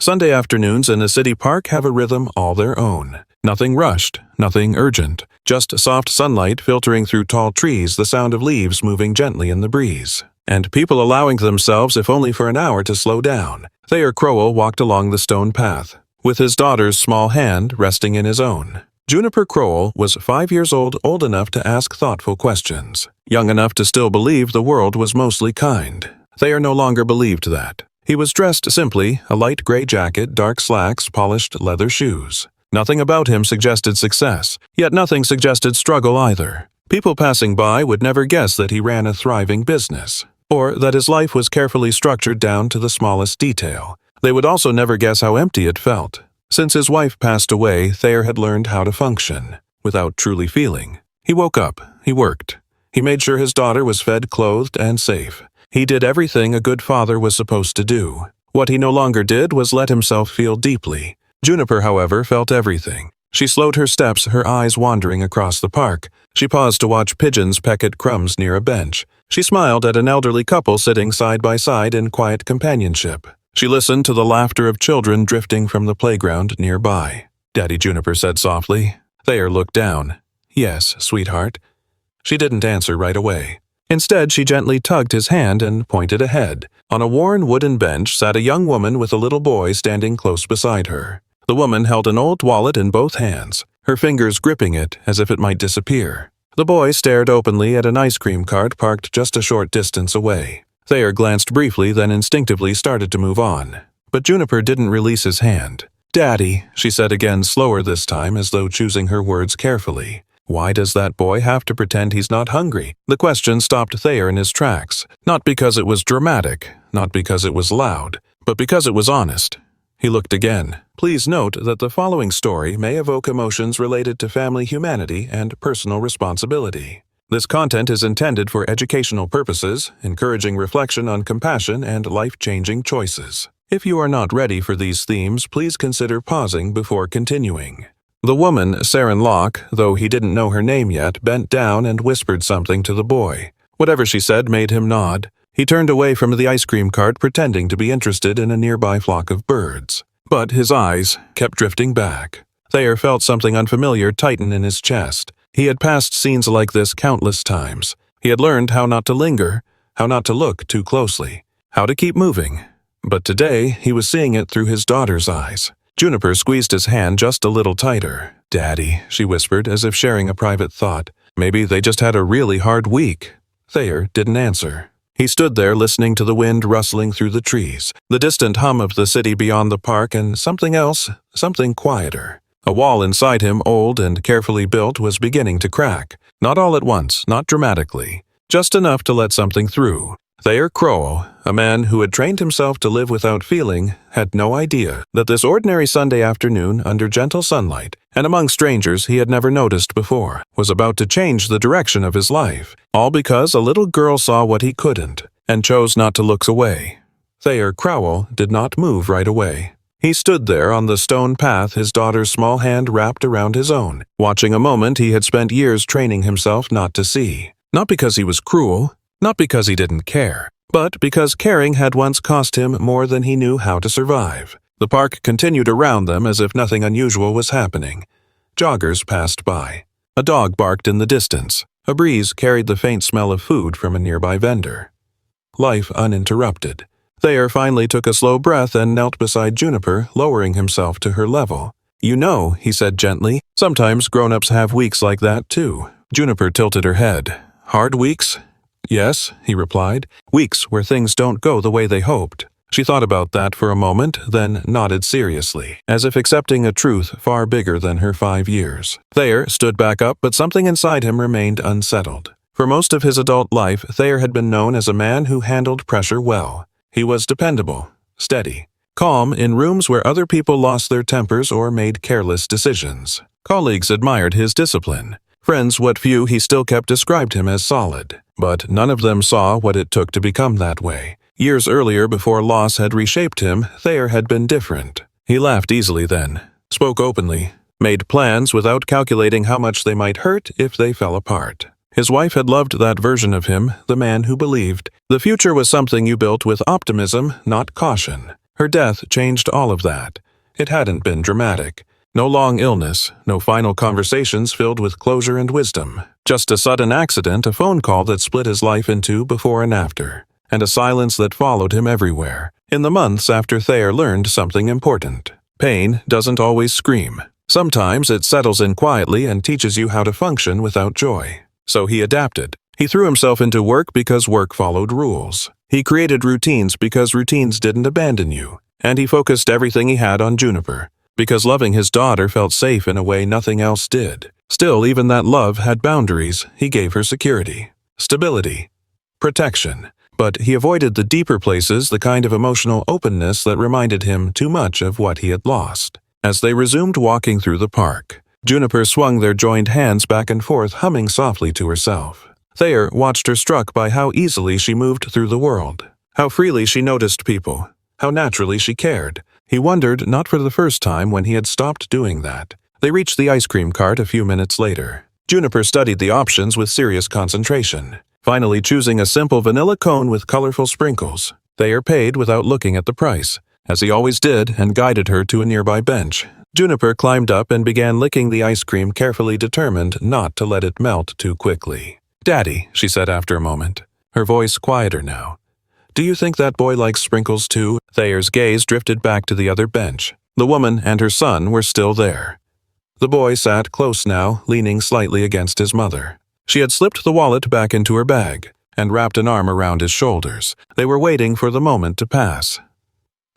Sunday afternoons in a city park have a rhythm all their own. Nothing rushed, nothing urgent, just soft sunlight filtering through tall trees, the sound of leaves moving gently in the breeze, and people allowing themselves, if only for an hour, to slow down. Thayer Crowell walked along the stone path, with his daughter's small hand resting in his own. Juniper Crowell was 5 years old enough to ask thoughtful questions, young enough to still believe the world was mostly kind. Thayer no longer believed that. He was dressed simply, a light gray jacket, dark slacks, polished leather shoes. Nothing about him suggested success, yet nothing suggested struggle either. People passing by would never guess that he ran a thriving business, or that his life was carefully structured down to the smallest detail. They would also never guess how empty it felt. Since his wife passed away, Thayer had learned how to function, without truly feeling. He woke up, he worked. He made sure his daughter was fed, clothed, and safe. He did everything a good father was supposed to do. What he no longer did was let himself feel deeply. Juniper, however, felt everything. She slowed her steps, her eyes wandering across the park. She paused to watch pigeons peck at crumbs near a bench. She smiled at an elderly couple sitting side by side in quiet companionship. She listened to the laughter of children drifting from the playground nearby. "Daddy," Juniper said softly. Thayer looked down. "Yes, sweetheart." She didn't answer right away. Instead, she gently tugged his hand and pointed ahead. On a worn wooden bench sat a young woman with a little boy standing close beside her. The woman held an old wallet in both hands, her fingers gripping it as if it might disappear. The boy stared openly at an ice cream cart parked just a short distance away. Thayer glanced briefly, then instinctively started to move on. But Juniper didn't release his hand. "Daddy," she said again, slower this time, as though choosing her words carefully. Why does that boy have to pretend he's not hungry? The question stopped Thayer in his tracks, not because it was dramatic, not because it was loud, but because it was honest. He looked again. Please note that the following story may evoke emotions related to family humanity and personal responsibility. This content is intended for educational purposes, encouraging reflection on compassion and life-changing choices. If you are not ready for these themes, please consider pausing before continuing. The woman, Saren Locke, though he didn't know her name yet, bent down and whispered something to the boy. Whatever she said made him nod. He turned away from the ice cream cart, pretending to be interested in a nearby flock of birds. But his eyes kept drifting back. Thayer felt something unfamiliar tighten in his chest. He had passed scenes like this countless times. He had learned how not to linger, how not to look too closely, how to keep moving. But today, he was seeing it through his daughter's eyes. Juniper squeezed his hand just a little tighter. "Daddy," she whispered, as if sharing a private thought. Maybe they just had a really hard week. Thayer didn't answer. He stood there listening to the wind rustling through the trees, the distant hum of the city beyond the park, and something else, something quieter. A wall inside him, old and carefully built, was beginning to crack. Not all at once, not dramatically. Just enough to let something through. Thayer Crowell, a man who had trained himself to live without feeling, had no idea that this ordinary Sunday afternoon under gentle sunlight, and among strangers he had never noticed before, was about to change the direction of his life, all because a little girl saw what he couldn't, and chose not to look away. Thayer Crowell did not move right away. He stood there on the stone path, his daughter's small hand wrapped around his own, watching a moment he had spent years training himself not to see. Not because he was cruel, not because he didn't care, but because caring had once cost him more than he knew how to survive. The park continued around them as if nothing unusual was happening. Joggers passed by. A dog barked in the distance. A breeze carried the faint smell of food from a nearby vendor. Life uninterrupted. Thayer finally took a slow breath and knelt beside Juniper, lowering himself to her level. "You know," he said gently, "sometimes grown-ups have weeks like that too." Juniper tilted her head. "Hard weeks?" "Yes," he replied. "Weeks where things don't go the way they hoped." She thought about that for a moment, then nodded seriously, as if accepting a truth far bigger than her 5 years. Thayer stood back up, but something inside him remained unsettled. For most of his adult life, Thayer had been known as a man who handled pressure well. He was dependable, steady, calm in rooms where other people lost their tempers or made careless decisions. Colleagues admired his discipline. Friends, what few he still kept, described him as solid. But none of them saw what it took to become that way. Years earlier, before loss had reshaped him, Thayer had been different. He laughed easily then, spoke openly, made plans without calculating how much they might hurt if they fell apart. His wife had loved that version of him, the man who believed. The future was something you built with optimism, not caution. Her death changed all of that. It hadn't been dramatic. No long illness, no final conversations filled with closure and wisdom. Just a sudden accident, a phone call that split his life in two before and after, and a silence that followed him everywhere. In the months after Thayer learned something important. Pain doesn't always scream. Sometimes it settles in quietly and teaches you how to function without joy. So he adapted. He threw himself into work because work followed rules. He created routines because routines didn't abandon you. And he focused everything he had on Juniper, because loving his daughter felt safe in a way nothing else did. Still, even that love had boundaries. He gave her security, stability, protection. But he avoided the deeper places, the kind of emotional openness that reminded him too much of what he had lost. As they resumed walking through the park, Juniper swung their joined hands back and forth, humming softly to herself. Thayer watched her, struck by how easily she moved through the world, how freely she noticed people, how naturally she cared. He wondered, not for the first time, when he had stopped doing that. They reached the ice cream cart a few minutes later. Juniper studied the options with serious concentration, finally choosing a simple vanilla cone with colorful sprinkles. Thayer paid without looking at the price, as he always did, and guided her to a nearby bench. Juniper climbed up and began licking the ice cream, carefully determined not to let it melt too quickly. "Daddy," she said after a moment, her voice quieter now. "Do you think that boy likes sprinkles too?" Thayer's gaze drifted back to the other bench. The woman and her son were still there. The boy sat close now, leaning slightly against his mother. She had slipped the wallet back into her bag and wrapped an arm around his shoulders. They were waiting for the moment to pass.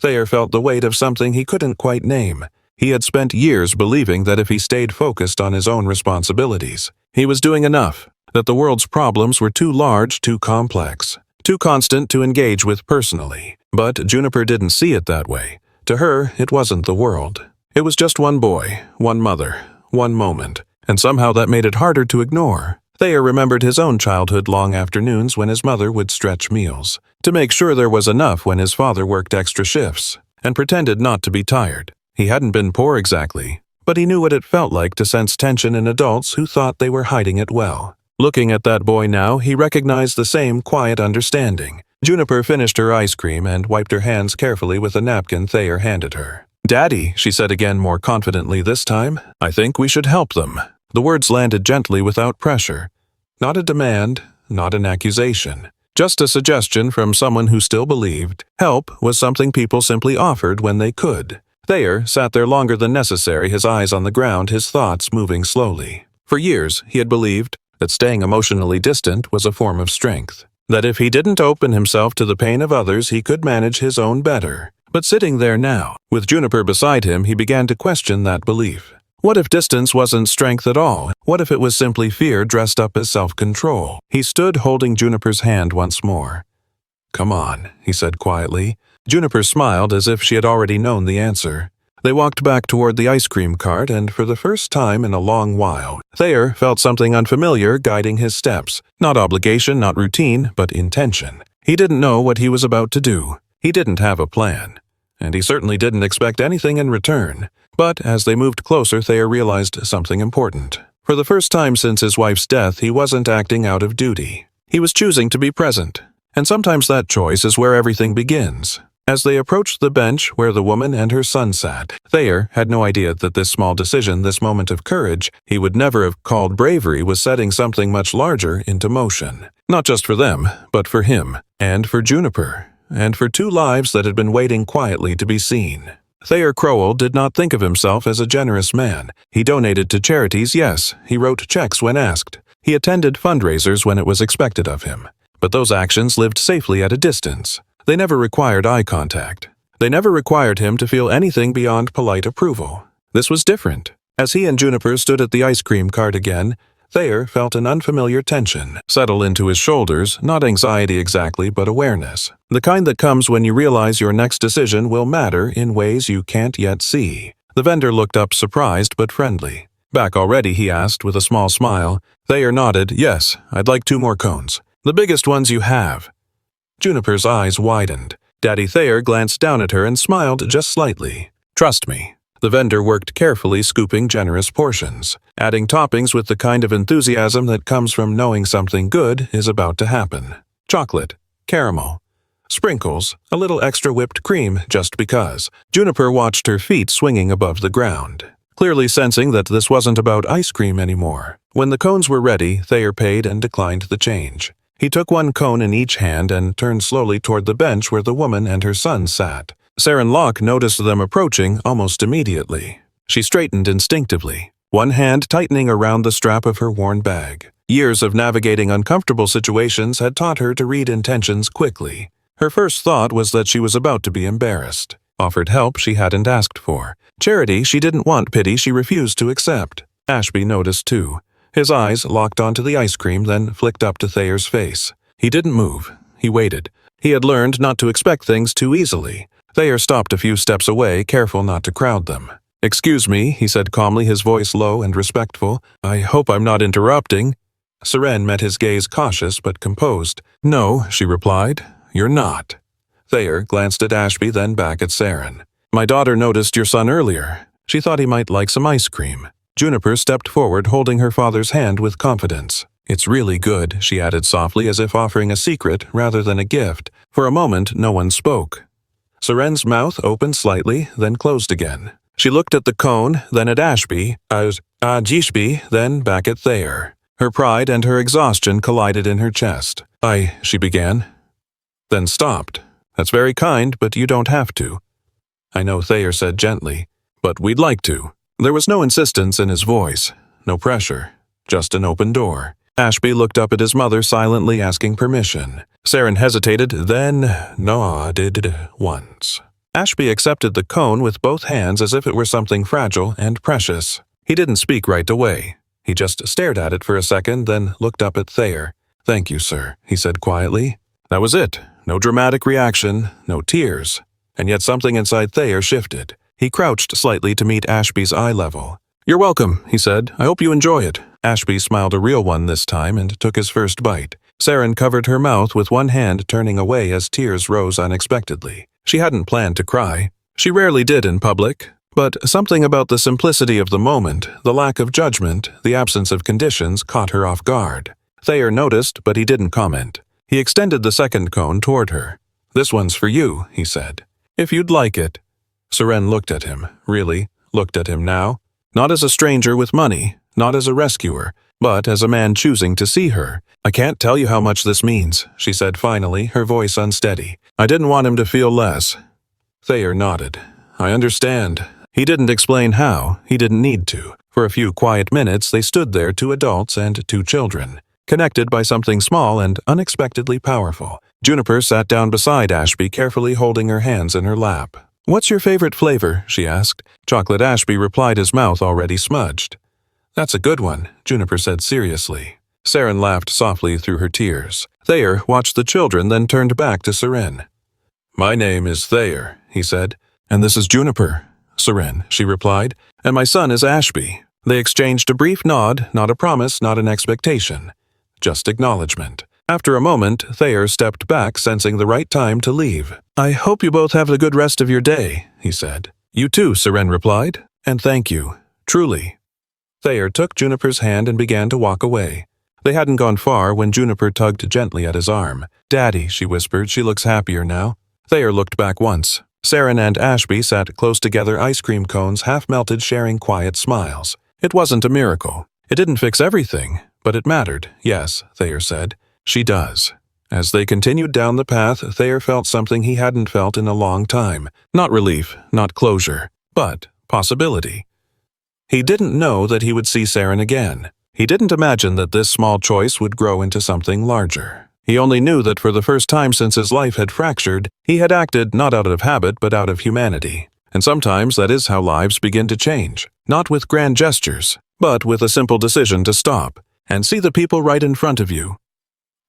Thayer felt the weight of something he couldn't quite name. He had spent years believing that if he stayed focused on his own responsibilities, he was doing enough, that the world's problems were too large, too complex, too constant to engage with personally. But Juniper didn't see it that way. To her, it wasn't the world. It was just one boy, one mother, one moment, and somehow that made it harder to ignore. Thayer remembered his own childhood long afternoons when his mother would stretch meals, to make sure there was enough when his father worked extra shifts, and pretended not to be tired. He hadn't been poor exactly, but he knew what it felt like to sense tension in adults who thought they were hiding it well. Looking at that boy now, he recognized the same quiet understanding. Juniper finished her ice cream and wiped her hands carefully with a napkin Thayer handed her. "Daddy," she said again, more confidently this time, "I think we should help them." The words landed gently without pressure. Not a demand, not an accusation. Just a suggestion from someone who still believed. Help was something people simply offered when they could. Thayer sat there longer than necessary, his eyes on the ground, his thoughts moving slowly. For years, he had believed that staying emotionally distant was a form of strength. That if he didn't open himself to the pain of others, he could manage his own better. But sitting there now, with Juniper beside him, he began to question that belief. What if distance wasn't strength at all? What if it was simply fear dressed up as self-control? He stood holding Juniper's hand once more. "Come on," he said quietly. Juniper smiled as if she had already known the answer. They walked back toward the ice cream cart, and for the first time in a long while, Thayer felt something unfamiliar guiding his steps. Not obligation, not routine, but intention. He didn't know what he was about to do. He didn't have a plan. And he certainly didn't expect anything in return. But as they moved closer, Thayer realized something important. For the first time since his wife's death, he wasn't acting out of duty. He was choosing to be present. And sometimes that choice is where everything begins. As they approached the bench where the woman and her son sat, Thayer had no idea that this small decision, this moment of courage, he would never have called bravery, was setting something much larger into motion. Not just for them, but for him, and for Juniper, and for two lives that had been waiting quietly to be seen. Thayer Crowell did not think of himself as a generous man. He donated to charities, yes. He wrote checks when asked. He attended fundraisers when it was expected of him. But those actions lived safely at a distance. They never required eye contact. They never required him to feel anything beyond polite approval. This was different. As he and Juniper stood at the ice cream cart again, Thayer felt an unfamiliar tension settle into his shoulders, not anxiety exactly, but awareness. The kind that comes when you realize your next decision will matter in ways you can't yet see. The vendor looked up surprised but friendly. "Back already?" he asked with a small smile. Thayer nodded. "Yes, I'd like 2 more cones. The biggest ones you have." Juniper's eyes widened. Daddy Thayer glanced down at her and smiled just slightly. "Trust me." The vendor worked carefully, scooping generous portions, adding toppings with the kind of enthusiasm that comes from knowing something good is about to happen. Chocolate, caramel, Sprinkles, a little extra whipped cream just because. Juniper watched her feet swinging above the ground, clearly sensing that this wasn't about ice cream anymore. When the cones were ready, Thayer paid and declined the change. He took one cone in each hand and turned slowly toward the bench where the woman and her son sat. Saren Locke noticed them approaching almost immediately. She straightened instinctively, one hand tightening around the strap of her worn bag. Years of navigating uncomfortable situations had taught her to read intentions quickly. Her first thought was that she was about to be embarrassed. Offered help she hadn't asked for. Charity she didn't want, pity she refused to accept. Ashby noticed too. His eyes locked onto the ice cream, then flicked up to Thayer's face. He didn't move. He waited. He had learned not to expect things too easily. Thayer stopped a few steps away, careful not to crowd them. "Excuse me," he said calmly, his voice low and respectful. "I hope I'm not interrupting." Saren met his gaze, cautious but composed. "No," she replied. "You're not." Thayer glanced at Ashby, then back at Saren. "My daughter noticed your son earlier. She thought he might like some ice cream." Juniper stepped forward, holding her father's hand with confidence. "It's really good," she added softly, as if offering a secret rather than a gift. For a moment, no one spoke. Saren's mouth opened slightly, then closed again. She looked at the cone, then at Ashby, Jishby, then back at Thayer. Her pride and her exhaustion collided in her chest. She began, then stopped. "That's very kind, but you don't have to." "I know," Thayer said gently, "but we'd like to." There was no insistence in his voice, no pressure, just an open door. Ashby looked up at his mother, silently asking permission. Saren hesitated, then nodded once. Ashby accepted the cone with both hands as if it were something fragile and precious. He didn't speak right away. He just stared at it for a second, then looked up at Thayer. "Thank you, sir," he said quietly. That was it. No dramatic reaction, no tears. And yet something inside Thayer shifted. He crouched slightly to meet Ashby's eye level. "You're welcome," he said. "I hope you enjoy it." Ashby smiled, a real one this time, and took his first bite. Saren covered her mouth with one hand, turning away as tears rose unexpectedly. She hadn't planned to cry. She rarely did in public. But something about the simplicity of the moment, the lack of judgment, the absence of conditions caught her off guard. Thayer noticed, but he didn't comment. He extended the second cone toward her. "This one's for you," he said. "If you'd like it." Saren looked at him, really, looked at him now. Not as a stranger with money, not as a rescuer, but as a man choosing to see her. "I can't tell you how much this means," she said finally, her voice unsteady. "I didn't want him to feel less." Thayer nodded. "I understand." He didn't explain how. He didn't need to. For a few quiet minutes they stood there, two adults and two children, connected by something small and unexpectedly powerful. Juniper sat down beside Ashby, carefully holding her hands in her lap. "What's your favorite flavor?" she asked. Chocolate, Ashby replied, his mouth already smudged. "That's a good one," Juniper said seriously. Saren laughed softly through her tears. Thayer watched the children, then turned back to Saren. "My name is Thayer," he said. "And this is Juniper." "Saren," she replied. "And my son is Ashby." They exchanged a brief nod, not a promise, not an expectation. Just acknowledgement. After a moment, Thayer stepped back, sensing the right time to leave. "I hope you both have a good rest of your day," he said. "You too," Saren replied. "And thank you. Truly." Thayer took Juniper's hand and began to walk away. They hadn't gone far when Juniper tugged gently at his arm. "Daddy," she whispered, "she looks happier now." Thayer looked back once. Saren and Ashby sat close together, ice cream cones half melted, sharing quiet smiles. It wasn't a miracle. It didn't fix everything, but it mattered. "Yes," Thayer said. "She does." As they continued down the path, Thayer felt something he hadn't felt in a long time. Not relief, not closure, but possibility. He didn't know that he would see Saren again. He didn't imagine that this small choice would grow into something larger. He only knew that for the first time since his life had fractured, he had acted not out of habit but out of humanity. And sometimes that is how lives begin to change. Not with grand gestures, but with a simple decision to stop and see the people right in front of you.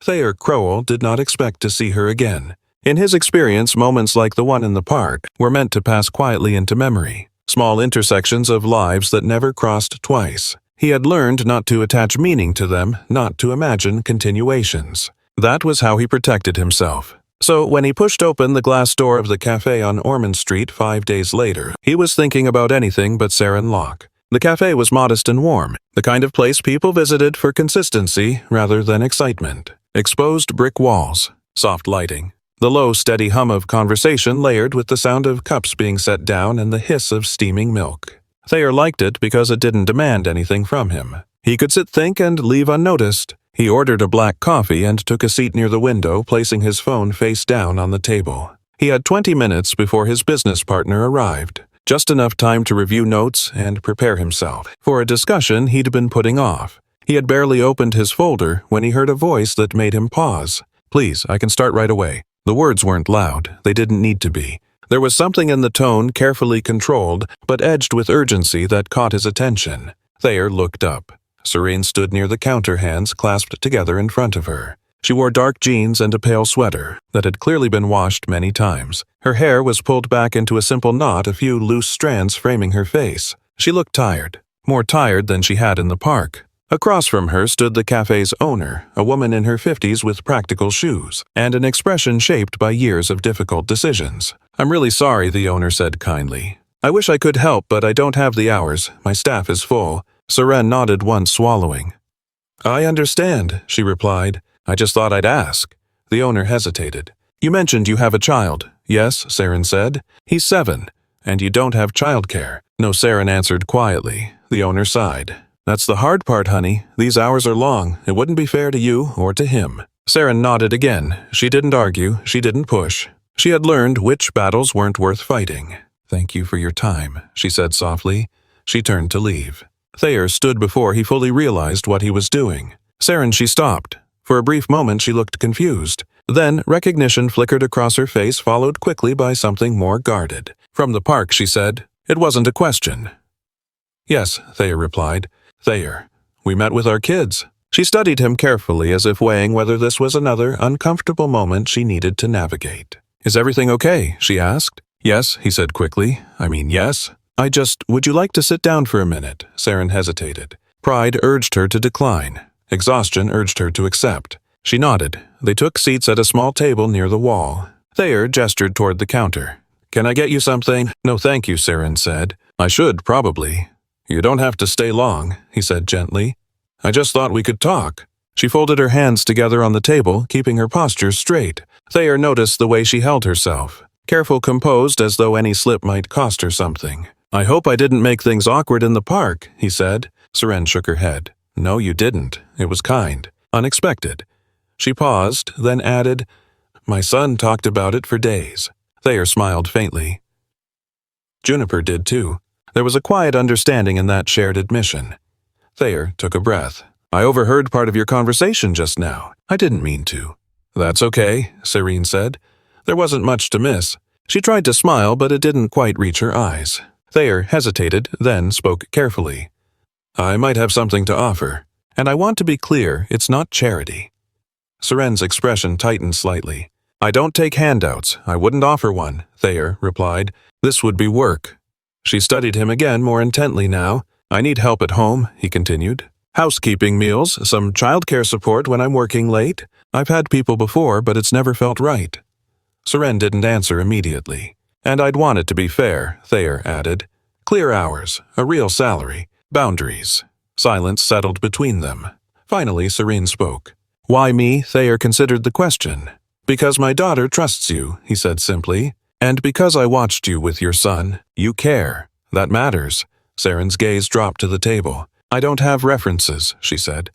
Thayer Crowell did not expect to see her again. In his experience, moments like the one in the park were meant to pass quietly into memory. Small intersections of lives that never crossed twice. He had learned not to attach meaning to them, not to imagine continuations. That was how he protected himself. So when he pushed open the glass door of the cafe on Ormond Street 5 days later, he was thinking about anything but Saren Locke. The cafe was modest and warm, the kind of place people visited for consistency rather than excitement. Exposed brick walls, soft lighting, The low, steady hum of conversation layered with the sound of cups being set down and the hiss of steaming milk. Thayer liked it because it didn't demand anything from him. He could sit, think, and leave unnoticed. He ordered a black coffee and took a seat near the window, placing his phone face down on the table. He had 20 minutes before his business partner arrived, just enough time to review notes and prepare himself for a discussion he'd been putting off. He had barely opened his folder when he heard a voice that made him pause. "Please, I can start right away." The words weren't loud. They didn't need to be. There was something in the tone, carefully controlled, but edged with urgency, that caught his attention. Thayer looked up. Serene stood near the counter, hands clasped together in front of her. She wore dark jeans and a pale sweater that had clearly been washed many times. Her hair was pulled back into a simple knot, a few loose strands framing her face. She looked tired, more tired than she had in the park. Across from her stood the cafe's owner, a woman in her 50s with practical shoes, and an expression shaped by years of difficult decisions. "I'm really sorry," the owner said kindly. "I wish I could help, but I don't have the hours. My staff is full." Serene nodded once, swallowing. "I understand," she replied. "I just thought I'd ask." The owner hesitated. "You mentioned you have a child." "Yes," Saren said. "He's 7. "And you don't have childcare." "No," Saren answered quietly. The owner sighed. "That's the hard part, honey. These hours are long. It wouldn't be fair to you or to him." Saren nodded again. She didn't argue. She didn't push. She had learned which battles weren't worth fighting. "Thank you for your time," she said softly. She turned to leave. Thayer stood before he fully realized what he was doing. "Saren," she stopped. For a brief moment she looked confused. Then recognition flickered across her face, followed quickly by something more guarded. "From the park," she said. It wasn't a question. "Yes," Thayer replied. "Thayer. We met with our kids." She studied him carefully, as if weighing whether this was another uncomfortable moment she needed to navigate. "Is everything okay?" she asked. "Yes," he said quickly. Yes. Would you like to sit down for a minute?" Saren hesitated. Pride urged her to decline. Exhaustion urged her to accept. She nodded. They took seats at a small table near the wall. Thayer gestured toward the counter. "Can I get you something?" "No, thank you," Saren said. "I should, probably." "You don't have to stay long," he said gently. "I just thought we could talk." She folded her hands together on the table, keeping her posture straight. Thayer noticed the way she held herself. Careful, composed, as though any slip might cost her something. "I hope I didn't make things awkward in the park," he said. Saren shook her head. "No, you didn't. It was kind. Unexpected." She paused, then added, "My son talked about it for days." Thayer smiled faintly. Juniper did too. There was a quiet understanding in that shared admission. Thayer took a breath. "I overheard part of your conversation just now. I didn't mean to." "That's okay," Serene said. There wasn't much to miss. She tried to smile, but it didn't quite reach her eyes. Thayer hesitated, then spoke carefully. "I might have something to offer. And I want to be clear, it's not charity." Serene's expression tightened slightly. "I don't take handouts. I wouldn't offer one," Thayer replied. "This would be work." She studied him again more intently now. "I need help at home," he continued. "Housekeeping, meals, some childcare support when I'm working late. I've had people before, but it's never felt right." Seren didn't answer immediately. "And I'd want it to be fair," Thayer added. "Clear hours, a real salary, boundaries." Silence settled between them. Finally, Serene spoke. "Why me?" Thayer considered the question. "Because my daughter trusts you," he said simply. "And because I watched you with your son. You care. That matters." Seren's gaze dropped to the table. "I don't have references," she said.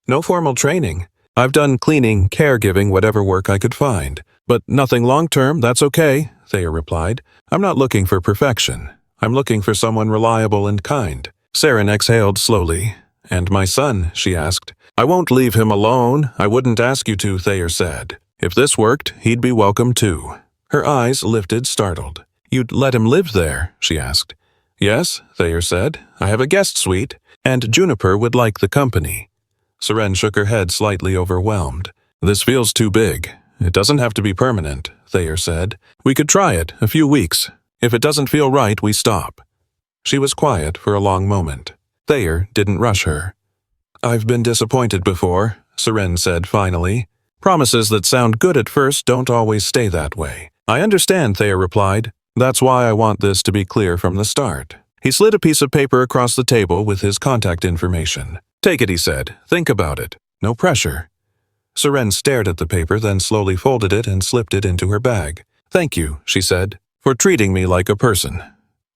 "No formal training. I've done cleaning, caregiving, whatever work I could find. But nothing long-term, that's okay," Thayer replied. "I'm not looking for perfection. I'm looking for someone reliable and kind." Seren exhaled slowly. "And my son?" she asked. "I won't leave him alone. I wouldn't ask you to," Thayer said. "If this worked, he'd be welcome too." Her eyes lifted, startled. "You'd let him live there?" she asked. "Yes," Thayer said. "I have a guest suite, and Juniper would like the company." Seren shook her head, slightly overwhelmed. "This feels too big. It doesn't have to be permanent," Thayer said. "We could try it, a few weeks. If it doesn't feel right, we stop." She was quiet for a long moment. Thayer didn't rush her. "I've been disappointed before," Seren said finally. "Promises that sound good at first don't always stay that way." "I understand," Thayer replied. "That's why I want this to be clear from the start." He slid a piece of paper across the table with his contact information. "Take it," he said. "Think about it. No pressure." Seren stared at the paper, then slowly folded it and slipped it into her bag. "Thank you," she said, "for treating me like a person."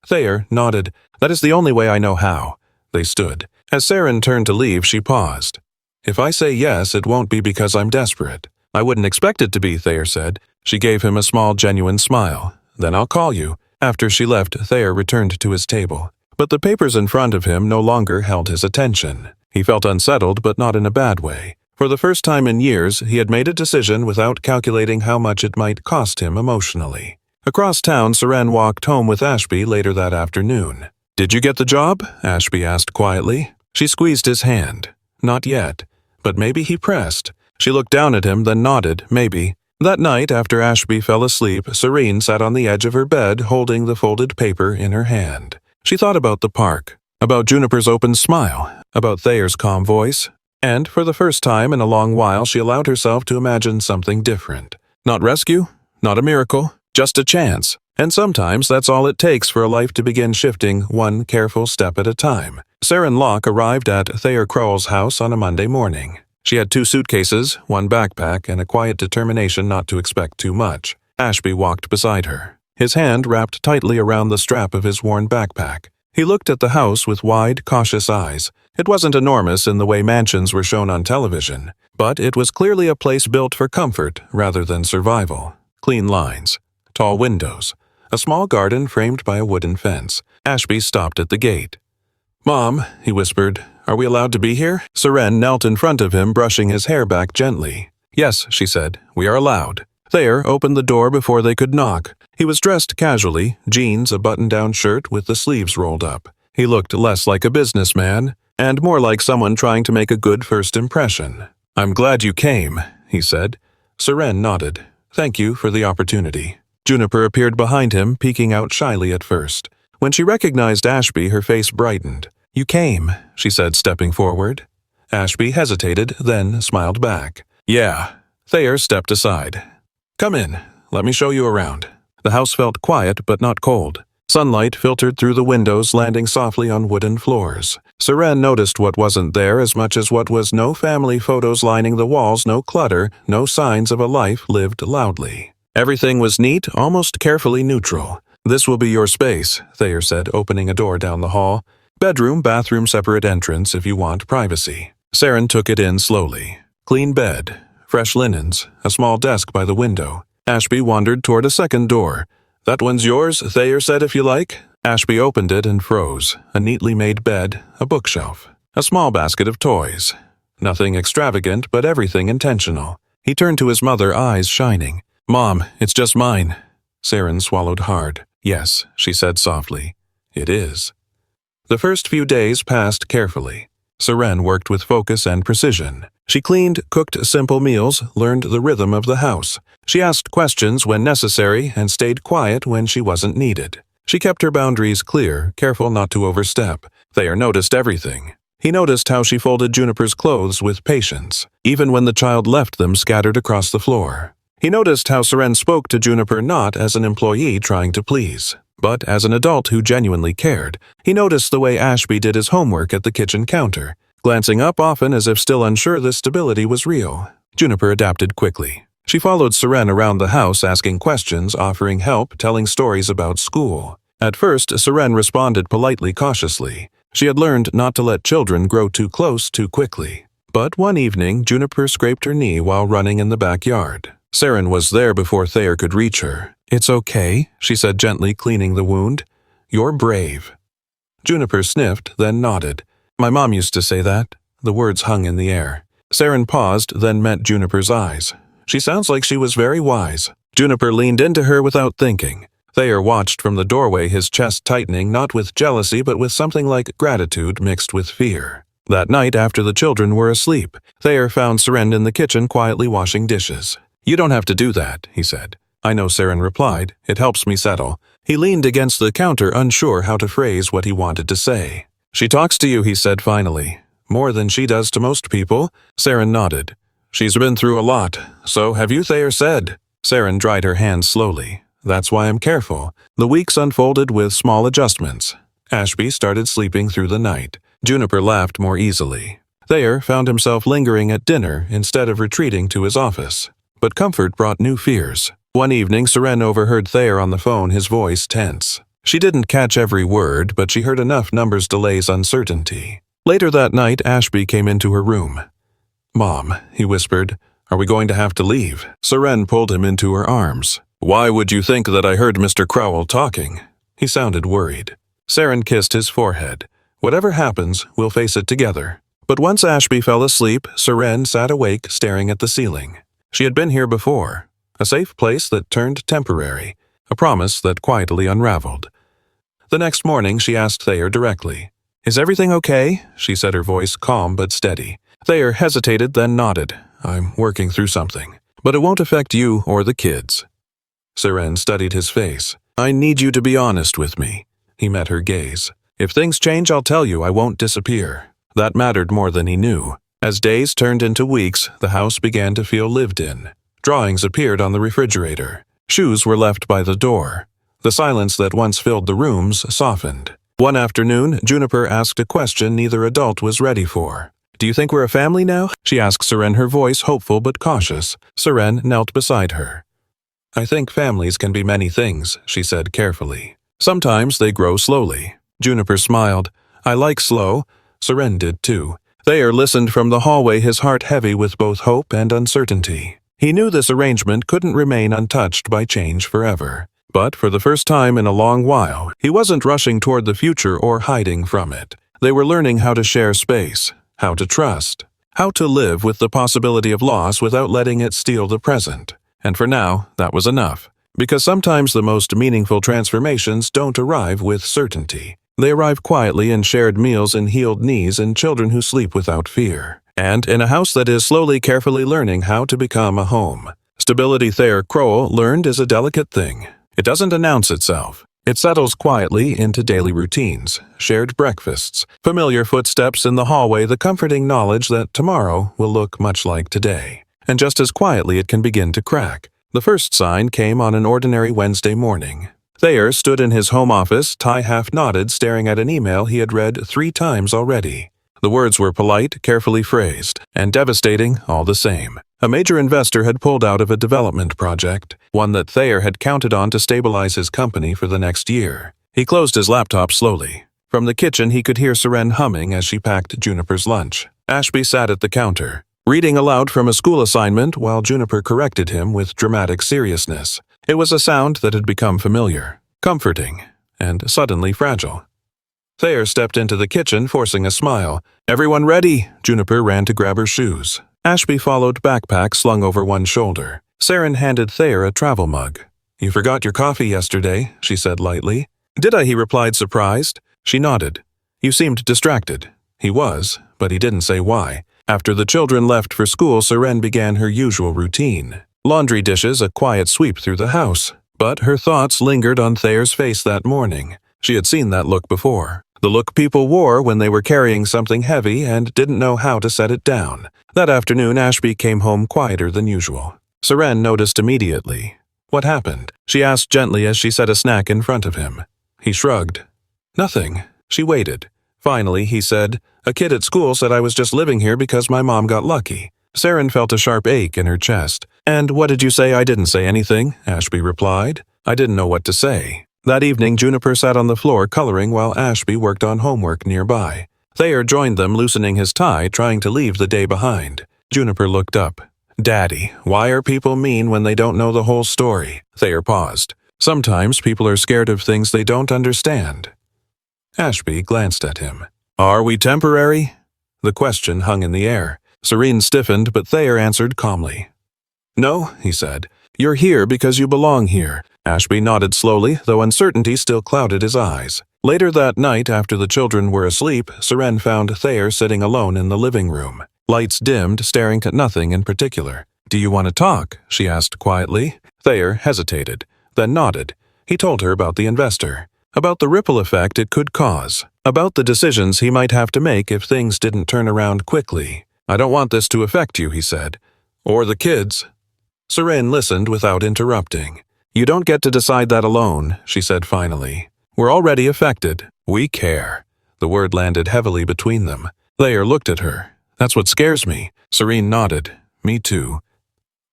Thayer nodded. "That is the only way I know how." They stood. As Seren turned to leave, she paused. "If I say yes, it won't be because I'm desperate." "I wouldn't expect it to be," Thayer said. She gave him a small, genuine smile. "Then I'll call you." After she left, Thayer returned to his table. But the papers in front of him no longer held his attention. He felt unsettled, but not in a bad way. For the first time in years, he had made a decision without calculating how much it might cost him emotionally. Across town, Seren walked home with Ashby later that afternoon. "Did you get the job?" Ashby asked quietly. She squeezed his hand. "Not yet. But maybe he pressed." She looked down at him, then nodded, "Maybe." That night, after Ashby fell asleep, Serene sat on the edge of her bed holding the folded paper in her hand. She thought about the park, about Juniper's open smile, about Thayer's calm voice, and for the first time in a long while she allowed herself to imagine something different. Not rescue, not a miracle, just a chance. And sometimes that's all it takes for a life to begin shifting one careful step at a time. Seren Locke arrived at Thayer Crowell's house on a Monday morning. She had 2 suitcases, 1 backpack, and a quiet determination not to expect too much. Ashby walked beside her, his hand wrapped tightly around the strap of his worn backpack. He looked at the house with wide, cautious eyes. It wasn't enormous in the way mansions were shown on television, but it was clearly a place built for comfort rather than survival. Clean lines, tall windows, a small garden framed by a wooden fence. Ashby stopped at the gate. "Mom," he whispered, "are we allowed to be here?" Seren knelt in front of him, brushing his hair back gently. "Yes," she said, "we are allowed." Thayer opened the door before they could knock. He was dressed casually, jeans, a button-down shirt with the sleeves rolled up. He looked less like a businessman, and more like someone trying to make a good first impression. "I'm glad you came," he said. Seren nodded. "Thank you for the opportunity." Juniper appeared behind him, peeking out shyly at first. When she recognized Ashby, her face brightened. "You came," she said, stepping forward. Ashby hesitated, then smiled back. "Yeah." Thayer stepped aside. "Come in. Let me show you around." The house felt quiet but not cold. Sunlight filtered through the windows, landing softly on wooden floors. Seren noticed what wasn't there as much as what was: no family photos lining the walls, no clutter, no signs of a life lived loudly. Everything was neat, almost carefully neutral. "This will be your space," Thayer said, opening a door down the hall. "Bedroom, bathroom, separate entrance if you want privacy." Seren took it in slowly. Clean bed, fresh linens, a small desk by the window. Ashby wandered toward a second door. "That one's yours," Thayer said, "if you like." Ashby opened it and froze. A neatly made bed, a bookshelf, a small basket of toys. Nothing extravagant, but everything intentional. He turned to his mother, eyes shining. "Mom, it's just mine." Seren swallowed hard. "Yes," she said softly. "It is." The first few days passed carefully. Seren worked with focus and precision. She cleaned, cooked simple meals, learned the rhythm of the house. She asked questions when necessary and stayed quiet when she wasn't needed. She kept her boundaries clear, careful not to overstep. Thayer noticed everything. He noticed how she folded Juniper's clothes with patience, even when the child left them scattered across the floor. He noticed how Seren spoke to Juniper not as an employee trying to please, but as an adult who genuinely cared. He noticed the way Ashby did his homework at the kitchen counter, glancing up often as if still unsure the stability was real. Juniper adapted quickly. She followed Seren around the house, asking questions, offering help, telling stories about school. At first, Seren responded politely, cautiously. She had learned not to let children grow too close too quickly. But one evening, Juniper scraped her knee while running in the backyard. Seren was there before Thayer could reach her. "It's okay," she said gently, cleaning the wound. "You're brave." Juniper sniffed, then nodded. "My mom used to say that." The words hung in the air. Seren paused, then met Juniper's eyes. "She sounds like she was very wise." Juniper leaned into her without thinking. Thayer watched from the doorway, his chest tightening, not with jealousy but with something like gratitude mixed with fear. That night, after the children were asleep, Thayer found Seren in the kitchen quietly washing dishes. "You don't have to do that," he said. "I know," Seren replied. "It helps me settle." He leaned against the counter, unsure how to phrase what he wanted to say. "She talks to you," he said finally. "More than she does to most people." Seren nodded. "She's been through a lot. So have you," Thayer said. Seren dried her hands slowly. "That's why I'm careful." The weeks unfolded with small adjustments. Ashby started sleeping through the night. Juniper laughed more easily. Thayer found himself lingering at dinner instead of retreating to his office. But comfort brought new fears. One evening, Seren overheard Thayer on the phone, his voice tense. She didn't catch every word, but she heard enough numbers delays uncertainty. Later that night, Ashby came into her room. "Mom," he whispered, "are we going to have to leave?" Seren pulled him into her arms. "Why would you think that I heard Mr. Crowell talking?" He sounded worried. Seren kissed his forehead. "Whatever happens, we'll face it together." But once Ashby fell asleep, Seren sat awake, staring at the ceiling. She had been here before. A safe place that turned temporary. A promise that quietly unraveled. The next morning, she asked Thayer directly. "Is everything okay?" She said, her voice calm but steady. Thayer hesitated, then nodded. "I'm working through something. But it won't affect you or the kids." Seren studied his face. "I need you to be honest with me." He met her gaze. "If things change, I'll tell you. I won't disappear." That mattered more than he knew. As days turned into weeks, the house began to feel lived in. Drawings appeared on the refrigerator. Shoes were left by the door. The silence that once filled the rooms softened. One afternoon, Juniper asked a question neither adult was ready for. "Do you think we're a family now?" she asked Seren, her voice hopeful but cautious. Seren knelt beside her. "I think families can be many things," she said carefully. "Sometimes they grow slowly." Juniper smiled. "I like slow." Seren did too. Thayer listened from the hallway, his heart heavy with both hope and uncertainty. He knew this arrangement couldn't remain untouched by change forever. But for the first time in a long while, he wasn't rushing toward the future or hiding from it. They were learning how to share space, how to trust, how to live with the possibility of loss without letting it steal the present. And for now, that was enough. Because sometimes the most meaningful transformations don't arrive with certainty. They arrive quietly in shared meals and healed knees and children who sleep without fear. And in a house that is slowly, carefully learning how to become a home. Stability, Thayer Crowell learned, is a delicate thing. It doesn't announce itself. It settles quietly into daily routines, shared breakfasts, familiar footsteps in the hallway, the comforting knowledge that tomorrow will look much like today. And just as quietly it can begin to crack. The first sign came on an ordinary Wednesday morning. Thayer stood in his home office, tie half knotted, staring at an email he had read 3 times already. The words were polite, carefully phrased, and devastating all the same. A major investor had pulled out of a development project, one that Thayer had counted on to stabilize his company for the next year. He closed his laptop slowly. From the kitchen, he could hear Seren humming as she packed Juniper's lunch. Ashby sat at the counter, reading aloud from a school assignment while Juniper corrected him with dramatic seriousness. It was a sound that had become familiar, comforting, and suddenly fragile. Thayer stepped into the kitchen, forcing a smile. "Everyone ready?" Juniper ran to grab her shoes. Ashby followed, backpack slung over one shoulder. Seren handed Thayer a travel mug. "You forgot your coffee yesterday," she said lightly. "Did I?" he replied, surprised. She nodded. "You seemed distracted." He was, but he didn't say why. After the children left for school, Seren began her usual routine. Laundry dishes, a quiet sweep through the house. But her thoughts lingered on Thayer's face that morning. She had seen that look before. The look people wore when they were carrying something heavy and didn't know how to set it down. That afternoon, Ashby came home quieter than usual. Seren noticed immediately. "What happened?" she asked gently as she set a snack in front of him. He shrugged. "Nothing." She waited. Finally, he said, "A kid at school said I was just living here because my mom got lucky." Seren felt a sharp ache in her chest. "And what did you say?" "I didn't say anything," Ashby replied. "I didn't know what to say." That evening, Juniper sat on the floor coloring while Ashby worked on homework nearby. Thayer joined them, loosening his tie, trying to leave the day behind. Juniper looked up. "Daddy, why are people mean when they don't know the whole story?" Thayer paused. "Sometimes people are scared of things they don't understand." Ashby glanced at him. "Are we temporary?" The question hung in the air. Serene stiffened, but Thayer answered calmly. "No," he said. "You're here because you belong here." Ashby nodded slowly, though uncertainty still clouded his eyes. Later that night, after the children were asleep, Seren found Thayer sitting alone in the living room. Lights dimmed, staring at nothing in particular. "Do you want to talk?" she asked quietly. Thayer hesitated, then nodded. He told her about the investor, about the ripple effect it could cause, about the decisions he might have to make if things didn't turn around quickly. "I don't want this to affect you," he said. "Or the kids." Seren listened without interrupting. "You don't get to decide that alone," she said finally. "We're already affected. We care." The word landed heavily between them. Thayer looked at her. That's what scares me. Serene nodded. Me too.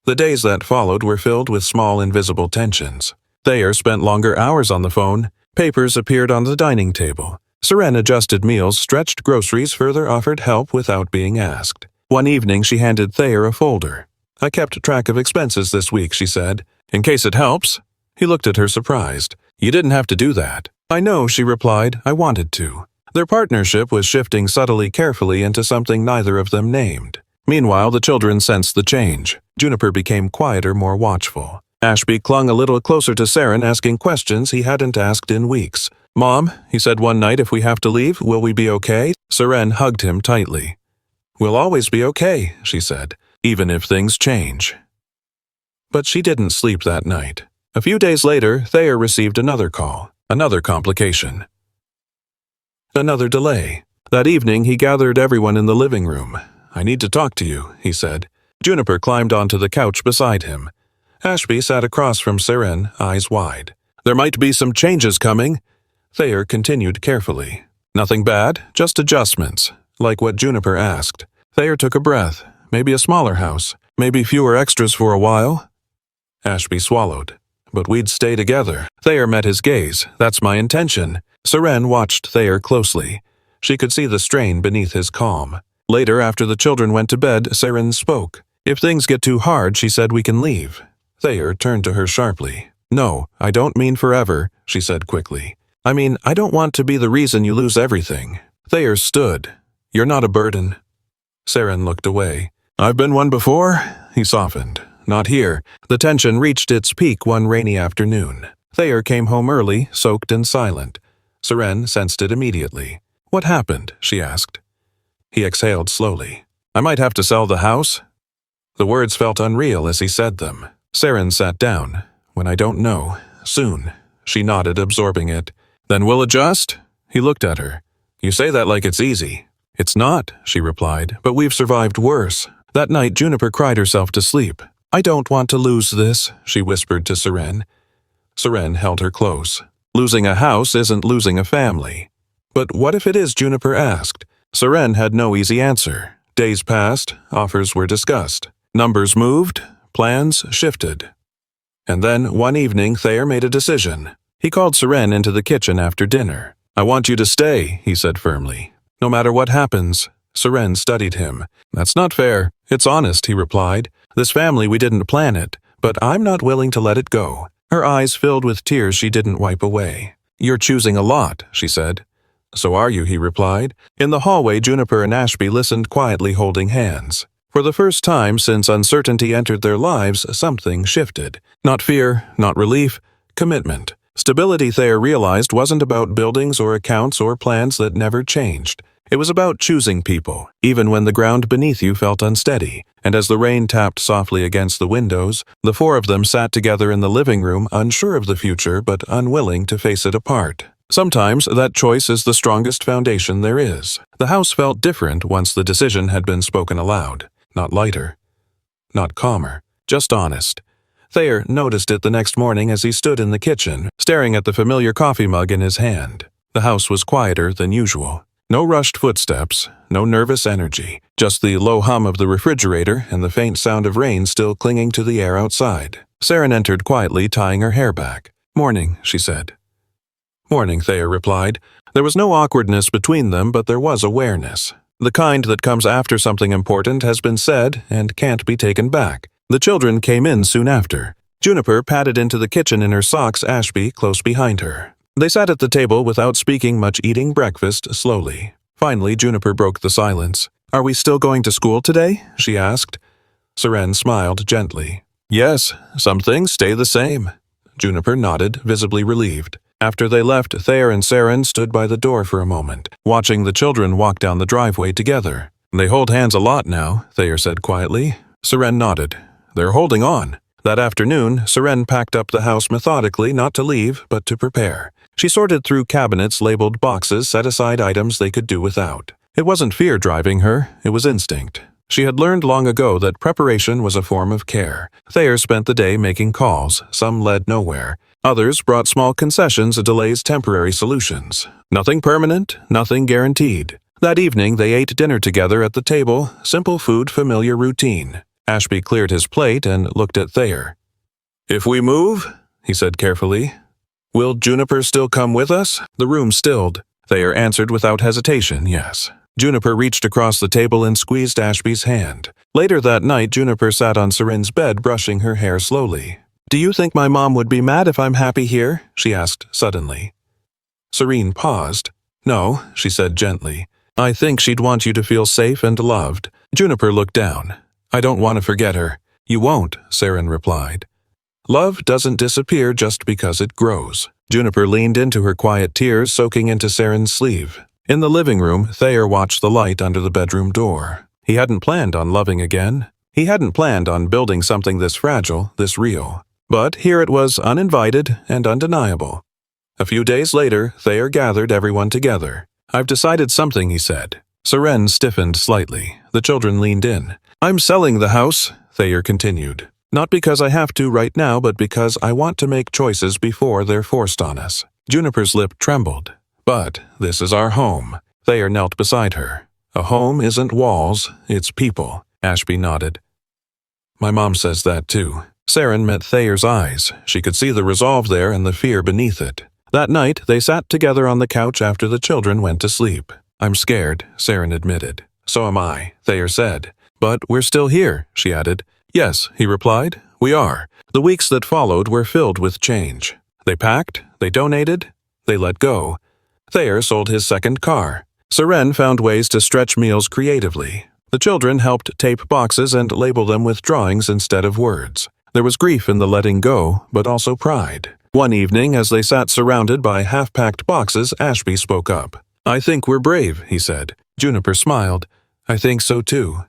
The days that followed were filled with small invisible tensions. Thayer spent longer hours on the phone. Papers appeared on the dining table. Seren adjusted meals, stretched groceries, further offered help without being asked. One evening she handed Thayer a folder. I kept track of expenses this week, she said. In case it helps. He looked at her surprised. You didn't have to do that. I know, she replied. I wanted to. Their partnership was shifting subtly, carefully into something neither of them named. Meanwhile, the children sensed the change. Juniper became quieter, more watchful. Ashby clung a little closer to Seren, asking questions he hadn't asked in weeks. Mom, he said one night, if we have to leave, will we be okay? Seren hugged him tightly. We'll always be okay, she said, even if things change. But she didn't sleep that night. A few days later, Thayer received another call, another complication. Another delay. That evening, he gathered everyone in the living room. I need to talk to you, he said. Juniper climbed onto the couch beside him. Ashby sat across from Seren, eyes wide. There might be some changes coming. Thayer continued carefully. Nothing bad, just adjustments, like what Juniper asked. Thayer took a breath. Maybe a smaller house. Maybe fewer extras for a while. Ashby swallowed. But we'd stay together. Thayer met his gaze. That's my intention. Seren watched Thayer closely. She could see the strain beneath his calm. Later, after the children went to bed, Seren spoke. If things get too hard, she said, we can leave. Thayer turned to her sharply. No, I don't mean forever, she said quickly. I mean, I don't want to be the reason you lose everything. Thayer stood. You're not a burden. Seren looked away. I've been one before, he softened. Not here. The tension reached its peak one rainy afternoon. Thayer came home early, soaked and silent. Seren sensed it immediately. What happened? She asked. He exhaled slowly. I might have to sell the house. The words felt unreal as he said them. Seren sat down. When I don't know. Soon. She nodded, absorbing it. Then we'll adjust? He looked at her. You say that like it's easy. It's not, she replied, but we've survived worse. That night, Juniper cried herself to sleep. I don't want to lose this, she whispered to Seren. Seren held her close. Losing a house isn't losing a family. But what if it is? Juniper asked. Seren had no easy answer. Days passed, offers were discussed. Numbers moved, plans shifted. And then, one evening, Thayer made a decision. He called Seren into the kitchen after dinner. I want you to stay, he said firmly. No matter what happens. Seren studied him. That's not fair. It's honest, he replied. This family, we didn't plan it, but I'm not willing to let it go. Her eyes filled with tears she didn't wipe away. You're choosing a lot, she said. So are you, he replied. In the hallway, Juniper and Ashby listened quietly, holding hands. For the first time since uncertainty entered their lives, something shifted. Not fear, not relief, commitment. Stability, Thayer realized, wasn't about buildings or accounts or plans that never changed. It was about choosing people, even when the ground beneath you felt unsteady. And as the rain tapped softly against the windows, the four of them sat together in the living room, unsure of the future but unwilling to face it apart. Sometimes that choice is the strongest foundation there is. The house felt different once the decision had been spoken aloud. Not lighter, not calmer, just honest. Thayer noticed it the next morning as he stood in the kitchen, staring at the familiar coffee mug in his hand. The house was quieter than usual. No rushed footsteps, no nervous energy, just the low hum of the refrigerator and the faint sound of rain still clinging to the air outside. Seren entered quietly, tying her hair back. Morning, she said. Morning, Thayer replied. There was no awkwardness between them, but there was awareness. The kind that comes after something important has been said and can't be taken back. The children came in soon after. Juniper padded into the kitchen in her socks, Ashby close behind her. They sat at the table without speaking much, eating breakfast slowly. Finally, Juniper broke the silence. Are we still going to school today? She asked. Seren smiled gently. Yes, some things stay the same. Juniper nodded, visibly relieved. After they left, Thayer and Seren stood by the door for a moment, watching the children walk down the driveway together. They hold hands a lot now, Thayer said quietly. Seren nodded. They're holding on. That afternoon, Seren packed up the house methodically, not to leave, but to prepare. She sorted through cabinets labeled boxes, set aside items they could do without. It wasn't fear driving her, it was instinct. She had learned long ago that preparation was a form of care. Thayer spent the day making calls. Some led nowhere. Others brought small concessions, delays, temporary solutions. Nothing permanent, nothing guaranteed. That evening, they ate dinner together at the table, simple food, familiar routine. Ashby cleared his plate and looked at Thayer. "If we move," he said carefully, "will Juniper still come with us?" The room stilled. Thayer answered without hesitation, yes. Juniper reached across the table and squeezed Ashby's hand. Later that night, Juniper sat on Serene's bed, brushing her hair slowly. "Do you think my mom would be mad if I'm happy here?" she asked suddenly. Serene paused. "No," she said gently. "I think she'd want you to feel safe and loved." Juniper looked down. "I don't want to forget her." "You won't," Serene replied. "Love doesn't disappear just because it grows." Juniper leaned into her, quiet tears soaking into Serene's sleeve. In the living room, Thayer watched the light under the bedroom door. He hadn't planned on loving again. He hadn't planned on building something this fragile, this real. But here it was, uninvited and undeniable. A few days later, Thayer gathered everyone together. "I've decided something," he said. Serene stiffened slightly. The children leaned in. "I'm selling the house," Thayer continued. "Not because I have to right now, but because I want to make choices before they're forced on us." Juniper's lip trembled. "But this is our home." Thayer knelt beside her. "A home isn't walls, it's people." Ashby nodded. "My mom says that too." Serene met Thayer's eyes. She could see the resolve there and the fear beneath it. That night, they sat together on the couch after the children went to sleep. "I'm scared," Serene admitted. "So am I," Thayer said. "But we're still here," she added. "Yes," he replied, "we are." The weeks that followed were filled with change. They packed, they donated, they let go. Thayer sold his second car. Serene found ways to stretch meals creatively. The children helped tape boxes and label them with drawings instead of words. There was grief in the letting go, but also pride. One evening, as they sat surrounded by half-packed boxes, Ashby spoke up. "I think we're brave," he said. Juniper smiled. "I think so too."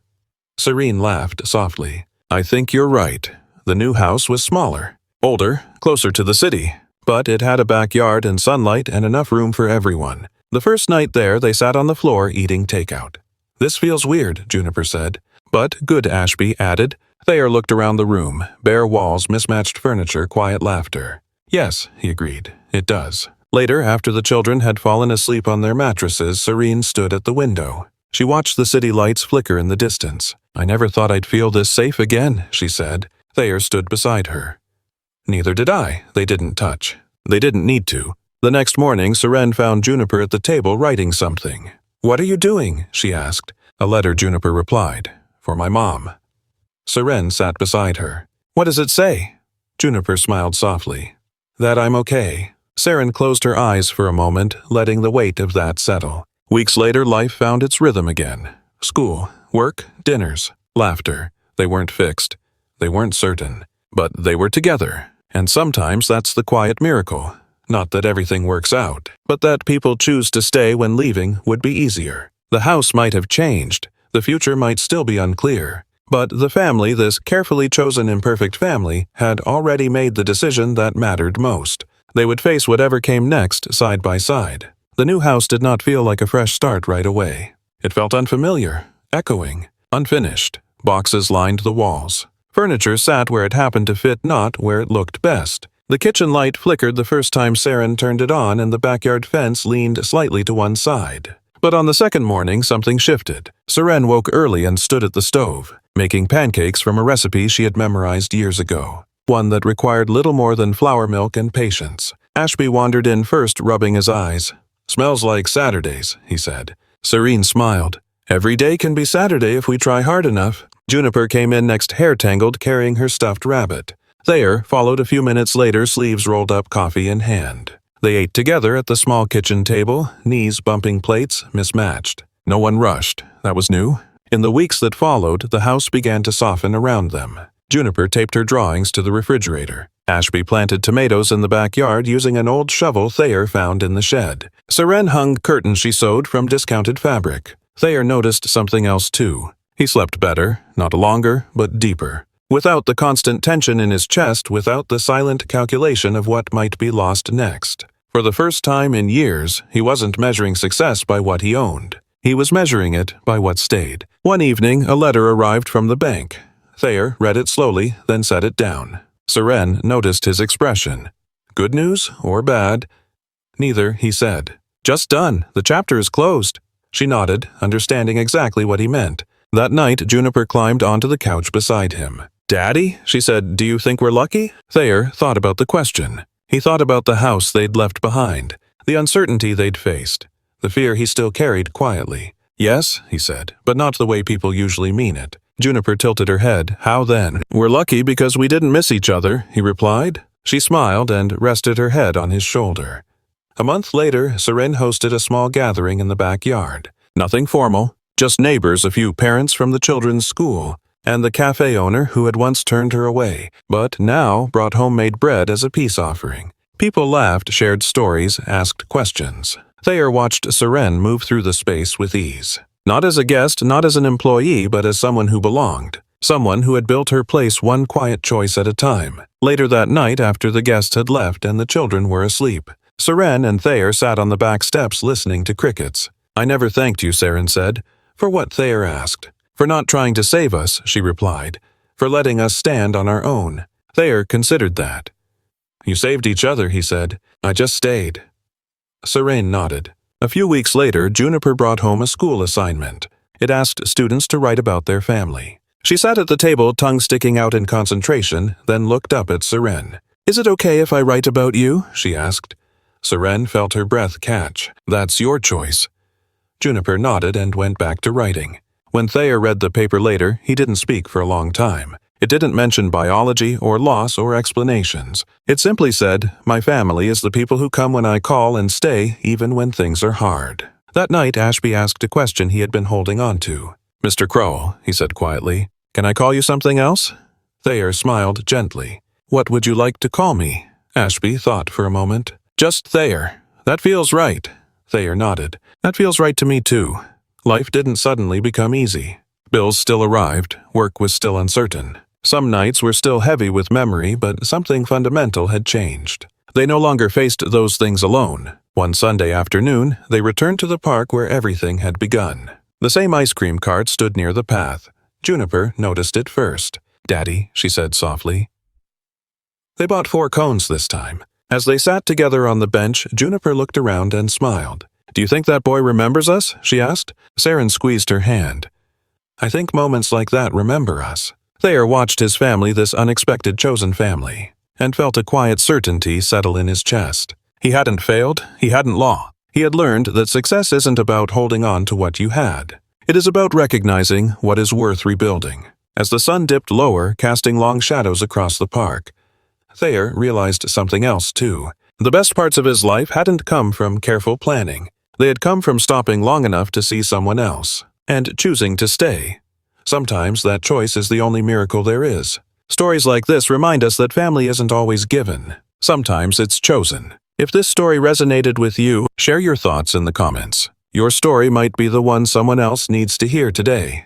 Serene laughed softly. "I think you're right." The new house was smaller, older, closer to the city, but it had a backyard and sunlight and enough room for everyone. The first night there, they sat on the floor eating takeout. "This feels weird," Juniper said. "But good," Ashby added. Thayer looked around the room. Bare walls, mismatched furniture, quiet laughter. "Yes," he agreed, "it does." Later, after the children had fallen asleep on their mattresses, Serene stood at the window. She watched the city lights flicker in the distance. "I never thought I'd feel this safe again," she said. Thayer stood beside her. "Neither did I." They didn't touch. They didn't need to. The next morning, Serene found Juniper at the table writing something. "What are you doing?" she asked. "A letter," Juniper replied. "For my mom." Serene sat beside her. "What does it say?" Juniper smiled softly. "That I'm okay." Serene closed her eyes for a moment, letting the weight of that settle. Weeks later, life found its rhythm again. School, work, dinners, laughter. They weren't fixed. They weren't certain. But they were together. And sometimes that's the quiet miracle. Not that everything works out, but that people choose to stay when leaving would be easier. The house might have changed. The future might still be unclear. But the family, this carefully chosen imperfect family, had already made the decision that mattered most. They would face whatever came next side by side. The new house did not feel like a fresh start right away. It felt unfamiliar, echoing, unfinished. Boxes lined the walls. Furniture sat where it happened to fit, not where it looked best. The kitchen light flickered the first time Serene turned it on, and the backyard fence leaned slightly to one side. But on the second morning, something shifted. Serene woke early and stood at the stove, making pancakes from a recipe she had memorized years ago. One that required little more than flour, milk, and patience. Ashby wandered in first, rubbing his eyes. "Smells like Saturdays," he said. Serene smiled. "Every day can be Saturday if we try hard enough." Juniper came in next, hair-tangled, carrying her stuffed rabbit. Thayer followed a few minutes later, sleeves rolled up, coffee in hand. They ate together at the small kitchen table, knees bumping plates, mismatched. No one rushed. That was new. In the weeks that followed, the house began to soften around them. Juniper taped her drawings to the refrigerator. Ashby planted tomatoes in the backyard using an old shovel Thayer found in the shed. Serene hung curtains she sewed from discounted fabric. Thayer noticed something else too. He slept better, not longer, but deeper. Without the constant tension in his chest, without the silent calculation of what might be lost next. For the first time in years, he wasn't measuring success by what he owned. He was measuring it by what stayed. One evening, a letter arrived from the bank. Thayer read it slowly, then set it down. Serene noticed his expression. "Good news or bad?" "Neither," he said. "Just done. The chapter is closed." She nodded, understanding exactly what he meant. That night, Juniper climbed onto the couch beside him. "Daddy," she said, "do you think we're lucky?" Thayer thought about the question. He thought about the house they'd left behind, the uncertainty they'd faced, the fear he still carried quietly. "Yes," he said, "but not the way people usually mean it." Juniper tilted her head. "How then?" "We're lucky because we didn't miss each other," he replied. She smiled and rested her head on his shoulder. A month later, Seren hosted a small gathering in the backyard. Nothing formal, just neighbors, a few parents from the children's school, and the cafe owner who had once turned her away, but now brought homemade bread as a peace offering. People laughed, shared stories, asked questions. Thayer watched Seren move through the space with ease. Not as a guest, not as an employee, but as someone who belonged. Someone who had built her place one quiet choice at a time. Later that night, after the guests had left and the children were asleep, Seren and Thayer sat on the back steps listening to crickets. "I never thanked you," Seren said. "For what?" Thayer asked. "For not trying to save us," she replied. "For letting us stand on our own." Thayer considered that. "You saved each other," he said. "I just stayed." Seren nodded. A few weeks later, Juniper brought home a school assignment. It asked students to write about their family. She sat at the table, tongue sticking out in concentration, then looked up at Seren. "Is it okay if I write about you?" she asked. Seren felt her breath catch. "That's your choice." Juniper nodded and went back to writing. When Thayer read the paper later, he didn't speak for a long time. It didn't mention biology or loss or explanations. It simply said, "My family is the people who come when I call and stay even when things are hard." That night, Ashby asked a question he had been holding on to. "Mr. Crow," he said quietly, "can I call you something else?" Thayer smiled gently. "What would you like to call me?" Ashby thought for a moment. "Just Thayer. That feels right." Thayer nodded. "That feels right to me too." Life didn't suddenly become easy. Bills still arrived. Work was still uncertain. Some nights were still heavy with memory, but something fundamental had changed. They no longer faced those things alone. One Sunday afternoon, they returned to the park where everything had begun. The same ice cream cart stood near the path. Juniper noticed it first. "Daddy," she said softly. They bought 4 cones this time. As they sat together on the bench, Juniper looked around and smiled. "Do you think that boy remembers us?" she asked. Seren squeezed her hand. "I think moments like that remember us." Thayer watched his family, this unexpected chosen family, and felt a quiet certainty settle in his chest. He hadn't failed, he hadn't lost. He had learned that success isn't about holding on to what you had. It is about recognizing what is worth rebuilding. As the sun dipped lower, casting long shadows across the park, Thayer realized something else too. The best parts of his life hadn't come from careful planning. They had come from stopping long enough to see someone else, and choosing to stay. Sometimes that choice is the only miracle there is. Stories like this remind us that family isn't always given. Sometimes it's chosen. If this story resonated with you, share your thoughts in the comments. Your story might be the one someone else needs to hear today.